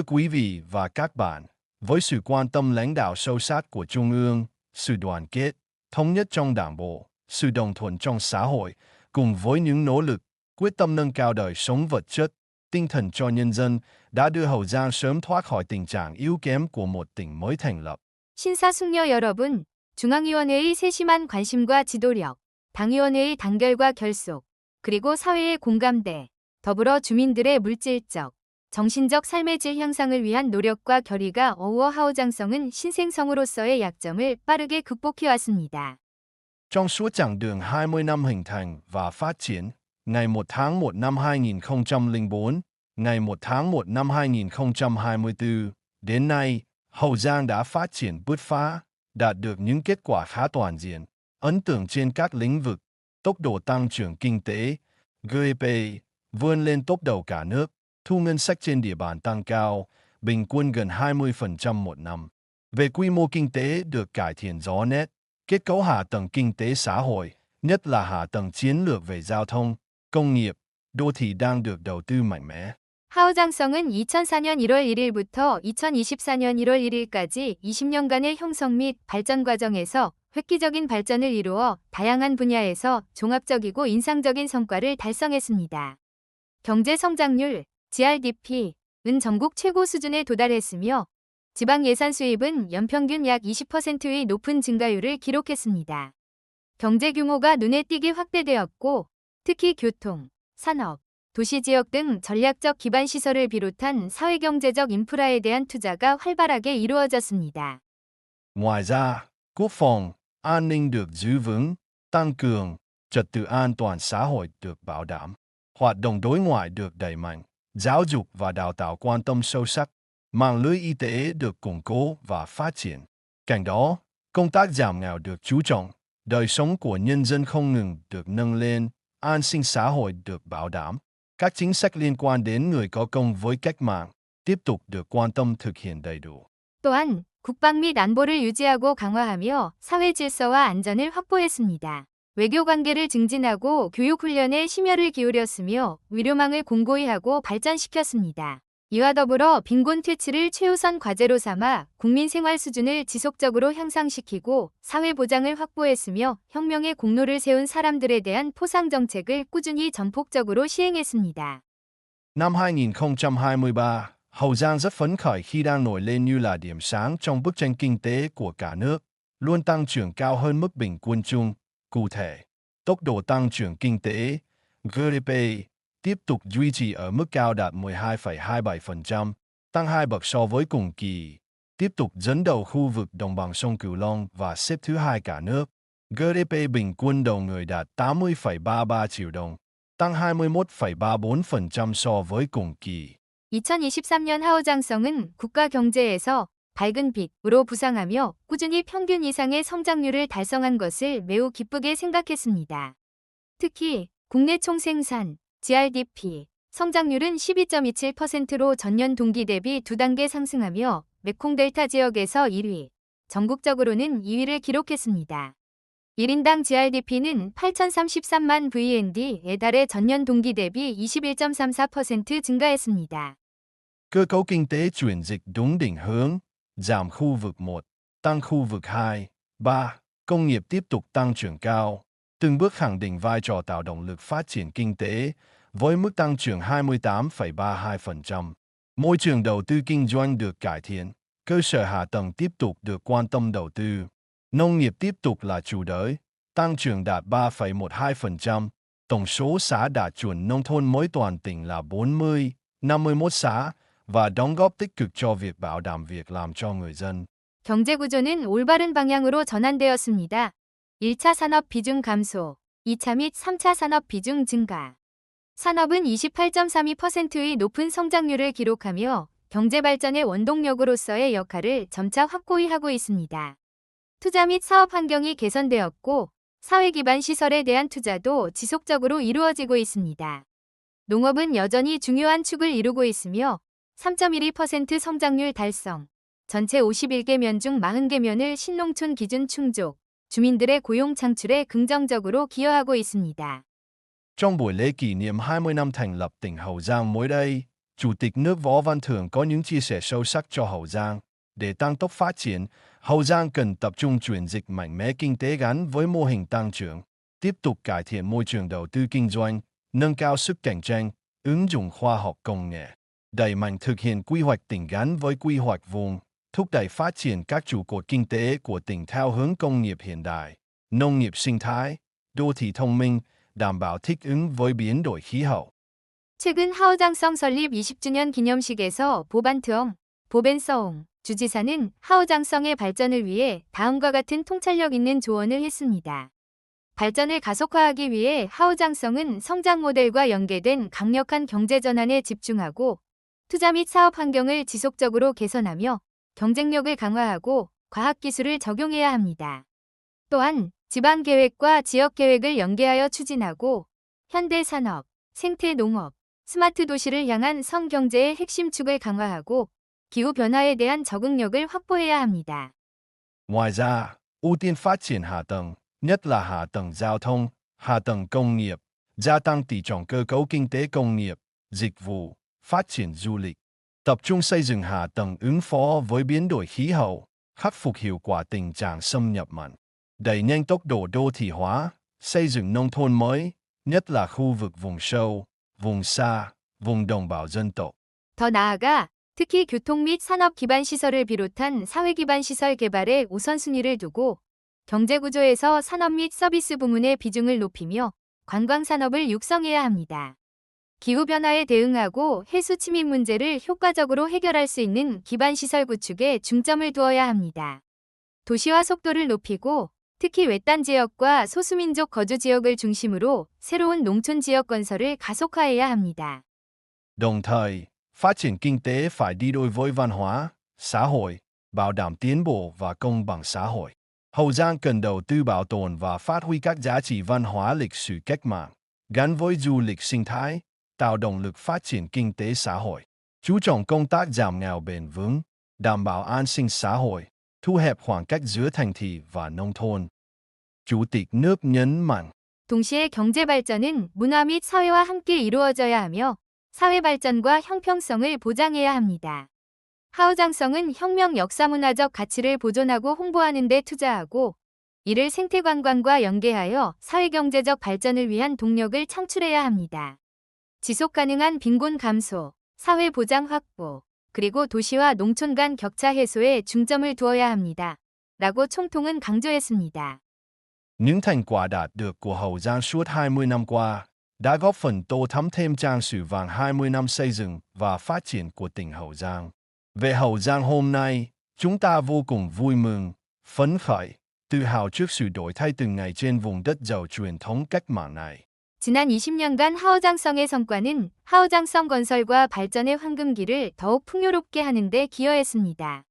Thưa quý vị và các bạn, với sự quan tâm lãnh đạo sâu sát của Trung ương, sự đoàn kết, thống nhất trong Đảng bộ, sự đồng thuận trong xã hội, cùng với những nỗ lực, quyết tâm nâng cao đời sống vật chất, tinh thần cho nhân dân, đã đưa Hậu Giang sớm thoát khỏi tình trạng yếu kém của một tỉnh mới thành lập. 신사숙녀 여러분, 중앙위원회의 세심한 관심과 지도력, 당위원회의 단결과 결속, 그리고 사회의 공감대, 더불어 주민들의 물질적, 정신적 삶의 질 향상을 위한 노력과 결의가 어우어 하우장성은 신생성으로서의 약점을 빠르게 극복해왔습니다. Trong suốt chặng đường 20 năm hình thành và phát triển, ngày 1 tháng 1 năm 2004, ngày 1 tháng 1 năm 2024, đến nay, Hậu Giang đã phát triển bứt phá, đạt được những kết quả khá toàn diện, ấn tượng trên các lĩnh vực, tốc độ tăng trưởng kinh tế, GDP, vươn lên top đầu cả nước, thu ngân sách trên địa bàn tăng cao, bình quân gần 20% một năm. Về quy mô kinh tế được cải thiện rõ nét, kết cấu hạ tầng kinh tế xã hội, nhất là hạ tầng chiến lược về giao thông, công nghiệp, đô thị đang được đầu tư mạnh mẽ. 하우장성은 2004년 1월 1일부터 2024년 1월 1일까지 20년간의 형성 및 발전 과정에서 획기적인 발전을 이루어 다양한 분야에서 종합적이고 인상적인 성과를 달성했습니다. 경제 성장률, GRDP은 전국 최고 수준에 도달했으며 지방 예산 수입은 연평균 약 20%의 높은 증가율을 기록했습니다. 경제 규모가 눈에 띄게 확대되었고 특히 교통, 산업, 도시지역 등 전략적 기반 시설을 비롯한 사회경제적 인프라에 대한 투자가 활발하게 이루어졌습니다. Ngoài ra, quốc phòng, an ninh được giữ vững, tăng cường, trật tự an toàn xã hội được bảo đảm, hoạt động đối ngoại được đẩy mạnh, giáo dục và đào tạo quan tâm sâu sắc, mạng lưới y tế được củng cố và phát triển. Cạnh đó, công tác giảm nghèo được chú trọng, đời sống của nhân dân không ngừng được nâng lên, an sinh xã hội được bảo đảm. Các chính sách liên quan đến người có công với cách mạng tiếp tục được quan tâm thực hiện đầy đủ. 또한 국방 및 안보를 유지하고 강화하며 사회 질서와 안전을 확보했습니다. 외교 관계를 증진하고 교육 훈련에 심혈을 기울였으며 위료망을 공고히 하고 발전시켰습니다. 이와 더불어 빈곤 퇴치를 최우선 과제로 삼아 국민 생활 수준을 지속적으로 향상시키고 사회 보장을 확보했으며 혁명의 공로를 세운 사람들에 대한 포상 정책을 꾸준히 전폭적으로 시행했습니다. Năm 2023, Hậu Giang rất phấn khởi khi đang nổi lên như là điểm sáng trong bức tranh kinh tế của cả nước, luôn tăng trưởng cao hơn mức bình quân chung. Cụ thể, tốc độ tăng trưởng kinh tế, GDP, tiếp tục duy trì ở mức cao đạt 12,27%, tăng 2 bậc so với cùng kỳ, tiếp tục dẫn đầu khu vực đồng bằng sông Cửu Long và xếp thứ 2 cả nước. GDP bình quân đầu người đạt 80,33 triệu đồng, tăng 21,34% so với cùng kỳ. 2023년 하우장성은 국가 경제에서 밝은 빛으로 부상하며 꾸준히 평균 이상의 성장률을 달성한 것을 매우 기쁘게 생각했습니다. 특히 국내 총생산, GRDP, 성장률은 12.27%로 전년 동기 대비 2단계 상승하며 메콩델타 지역에서 1위, 전국적으로는 2위를 기록했습니다. 1인당 GRDP는 8,033만 VND에 달해 전년 동기 대비 21.34% 증가했습니다. Cơ cấu kinh tế chuyển dịch đúng định hướng, giảm khu vực 1, tăng khu vực 2, 3, công nghiệp tiếp tục tăng trưởng cao, từng bước khẳng định vai trò tạo động lực phát triển kinh tế với mức tăng trưởng 28,32%. Môi trường đầu tư kinh doanh được cải thiện, cơ sở hạ tầng tiếp tục được quan tâm đầu tư. Nông nghiệp tiếp tục là chủ đới, tăng trưởng đạt 3,12%, tổng số xã đạt chuẩn nông thôn mới toàn tỉnh là 40, 51 xã và đóng góp tích cực cho việc bảo đảm việc làm cho người dân. 경제 구조는 올바른 방향으로 전환되었습니다. 1차 산업 비중 감소, 2차 및 3차 산업 비중 증가. 산업은 28.32%의 높은 성장률을 기록하며 경제 발전의 원동력으로서의 역할을 점차 확고히 하고 있습니다. 투자 및 사업 환경이 개선되었고 사회 기반 시설에 대한 투자도 지속적으로 이루어지고 있습니다. 농업은 여전히 중요한 축을 이루고 있으며 3.12% 성장률 달성, 전체 51개 면 중 40개 면을 신농촌 기준 충족, 주민들의 고용 창출에 긍정적으로 기여하고 있습니다. Trong buổi lễ kỷ niệm 20 năm thành lập tỉnh Hậu Giang mới đây, Chủ tịch nước Võ Văn Thưởng có những chia sẻ sâu sắc cho Hậu Giang. Để tăng tốc phát triển, Hậu Giang cần tập trung chuyển dịch mạnh mẽ kinh tế gắn với mô hình tăng trưởng, tiếp tục cải thiện môi trường đầu tư kinh doanh, nâng cao sức cạnh tranh, ứng dụng khoa học công nghệ, đẩy mạnh thực hiện quy hoạch tỉnh gắn với quy hoạch vùng, thúc đẩy phát triển các trụ cột kinh tế của tỉnh theo hướng công nghiệp hiện đại, nông nghiệp sinh thái, đô thị thông minh, đảm bảo thích ứng với biến đổi khí hậu. 최근 하오장성 설립 20주년 기념식에서 보벤서옹 주지사는 하오장성의 발전을 위해 다음과 같은 통찰력 있는 조언을 했습니다. 발전을 가속화하기 위해 하오장성은 성장 모델과 연계된 강력한 경제 전환에 집중하고 투자 및 사업 환경을 지속적으로 개선하며 경쟁력을 강화하고 과학기술을 적용해야 합니다. 또한 지방계획과 지역계획을 연계하여 추진하고 현대산업, 생태농업, 스마트 도시를 향한 성경제의 핵심 축을 강화하고 기후변화에 대한 적응력을 확보해야 합니다. Ngoài ra, ưu tiên phát triển hạ tầng, nhất là hạ tầng giao thông, hạ tầng công nghiệp, gia tăng tỷ trọng cơ cấu kinh tế công nghiệp, dịch vụ, phát triển du lịch, tập trung xây dựng hạ tầng ứng phó với biến đổi khí hậu, khắc phục hiệu quả tình trạng xâm nhập mặn, đẩy nhanh tốc độ đô thị hóa, xây dựng nông thôn mới, nhất là khu vực vùng sâu, vùng xa, vùng đồng bào dân tộc. 더 나아가 특히 교통 및 산업 기반 시설을 비롯한 사회 기반 시설 개발에 우선순위를 두고 경제구조에서 산업 및 서비스 부문의 비중을 높이며 관광 산업을 육성해야 합니다. 기후변화에 대응하고 해수 침입 문제를 효과적으로 해결할 수 있는 기반 시설 구축에 중점을 두어야 합니다. 도시화 속도를 높이고 특히 외딴 지역과 소수민족 거주 지역을 중심으로 새로운 농촌 지역 건설을 가속화해야 합니다. Đồng thời, phát triển kinh tế phải đi đôi với văn hóa, xã hội, bảo đảm tiến bộ và công bằng xã hội. Hậu Giang cần đầu tư bảo tồn và phát huy các giá trị văn hóa lịch sử cách mạng, gắn với du lịch sinh thái, tạo động lực phát triển kinh tế xã hội. Chú trọng công tác giảm nghèo bền vững, đảm bảo an sinh xã hội, thu hẹp khoảng cách giữa thành thị và nông thôn. Chủ tịch nước nhấn mạnh, 동시에 경제 발전은 문화 및 사회와 함께 이루어져야 하며 사회 발전과 형평성을 보장해야 합니다. 하오장성은 혁명 역사문화적 가치를 보존하고 홍보하는 데 투자하고 이를 생태관광과 연계하여 사회경제적 발전을 위한 동력을 창출해야 합니다. 지속가능한 빈곤 감소, 사회보장 확보, 그리고 도시와 농촌 간 격차 해소에 중점을 두어야 합니다. 라고 총통은 강조했습니다. những thành quả đạt được của Hậu Giang suốt 20 năm qua đã góp phần tô thắm thêm trang sử vàng 20 năm xây dựng và phát triển của tỉnh Hậu Giang. Về Hậu Giang hôm nay, chúng ta vô cùng vui mừng, phấn khởi, tự hào trước sự đổi thay từng ngày trên vùng đất giàu truyền thống cách mạng này. 지난 20년간 하오장성의 성과는 하오장성 건설과 발전의 황금기를 더욱 풍요롭게 하는 데 기여했습니다.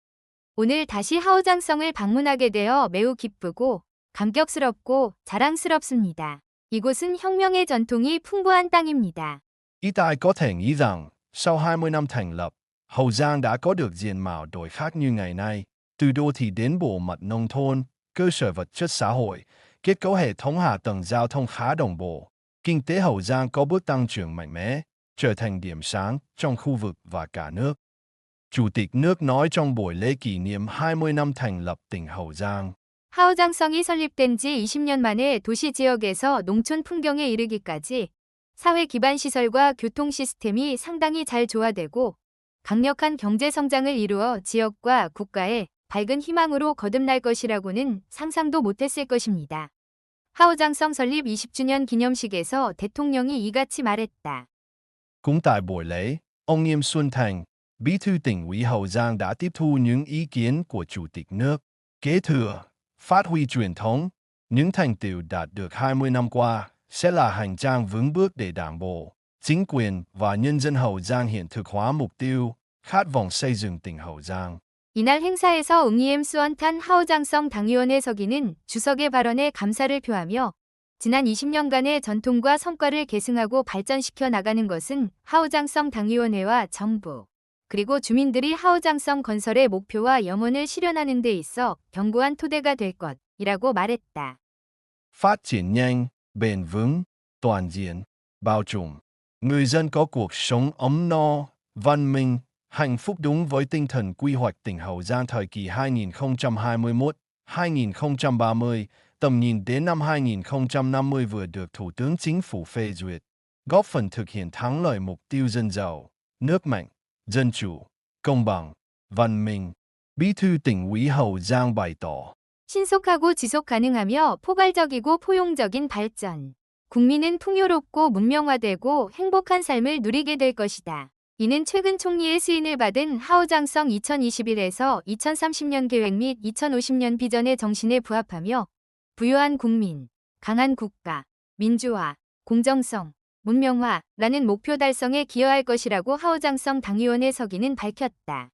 오늘 다시 하오장성을 방문하게 되어 매우 기쁘고 감격스럽고 자랑스럽습니다. 이곳은 혁명의 전통이 풍부한 땅입니다. Ý tai có thể nghĩ rằng, sau 20 năm thành lập, Hậu Giang đã có được diện mạo đổi khác như ngày nay, từ đô thị đến bộ mặt nông thôn, cơ sở vật chất xã hội, kết cấu hệ thống hạ tầng giao thông khá đồng bộ. Kinh tế Hậu Giang có bước tăng trưởng mạnh mẽ, trở thành điểm sáng trong khu vực và cả nước. Chủ tịch nước nói trong buổi lễ kỷ niệm 20 năm thành lập tỉnh Hậu Giang. 하오장성이 설립된 지 20년 만에 도시 지역에서 농촌 풍경에 이르기까지 사회 기반 시설과 교통 시스템이 상당히 잘 조화되고 강력한 경제 성장을 이루어 지역과 국가의 밝은 희망으로 거듭날 것이라고는 상상도 못했을 것입니다. 하오장성 설립 20주년 기념식에서 대통령이 이같이 말했다. Cũng tại buổi lễ, ông Nghiêm Xuân Thành, Bí thư tỉnh ủy Hậu Giang đã tiếp thu những ý kiến của Chủ tịch nước, kế thừa, phát huy truyền thống, những thành tựu đạt được 20 năm qua sẽ là hành trang vững bước để Đảng bộ, chính quyền và nhân dân Hậu Giang hiện thực hóa mục tiêu, khát vọng xây dựng tỉnh Hậu Giang. 이날 행사에서 응이엠 수원탄 하오장성 당의원의 서기는 주석의 발언에 감사를 표하며 지난 20년간의 전통과 성과를 계승하고 발전시켜 나가는 것은 하오장성 당의원회와 정부, 그리고 주민들이 하오장성 건설의 목표와 염원을 실현하는 데 있어 견고한 토대가 될 것이라고 말했다. Phát triển nhanh, bền vững, toàn diện, bao trùm. Người dân có cuộc sống ấm no, văn minh, hạnh phúc đúng với tinh thần quy hoạch tỉnh Hậu Giang thời kỳ 2021-2030, tầm nhìn đến năm 2050 vừa được Thủ tướng Chính phủ phê duyệt, góp phần thực hiện thắng lợi mục tiêu dân giàu, nước mạnh, dân chủ, công bằng, văn minh. Bí thư tỉnh ủy Hậu Giang bày tỏ. 신속하고 지속 가능하며 포괄적이고 포용적인 발전. 국민은 풍요롭고 문명화되고 행복한 삶을 누리게 될 것이다. 이는 최근 총리의 수인을 받은 하오장성 2021에서 2030년 계획 및 2050년 비전의 정신에 부합하며 부유한 국민, 강한 국가, 민주화, 공정성, 문명화라는 목표 달성에 기여할 것이라고 하오장성 당의원의 서기는 밝혔다.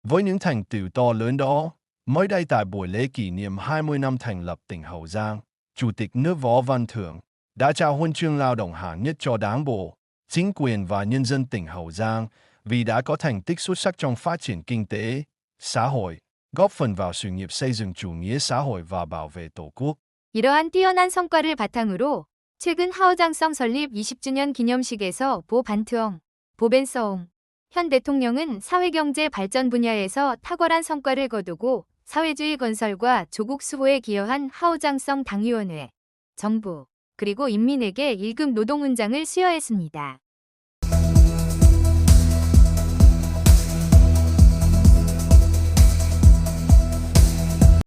Với những thành tựu to lớn đó, mới đây tại buổi lễ kỷ niệm 20 năm thành lập tỉnh Hậu Giang, Chủ tịch nước Võ Văn Thưởng đã trao huân chương lao động hạng nhất cho Đảng bộ, chính quyền và nhân dân tỉnh Hậu Giang vì đã có thành tích xuất sắc trong phát triển kinh tế, xã hội, góp phần vào sự nghiệp xây dựng chủ nghĩa xã hội và bảo vệ Tổ quốc. 이러한 뛰어난 성과를 바탕으로 최근 하오장성 설립 20주년 기념식에서 보 반트엉, 보벤서옹 현 대통령은 사회경제 발전 분야에서 탁월한 성과를 거두고 사회주의 건설과 조국 수호에 기여한 하오장성 당의원회, 정부, 그리고 인민에게 1급 노동훈장을 수여했습니다.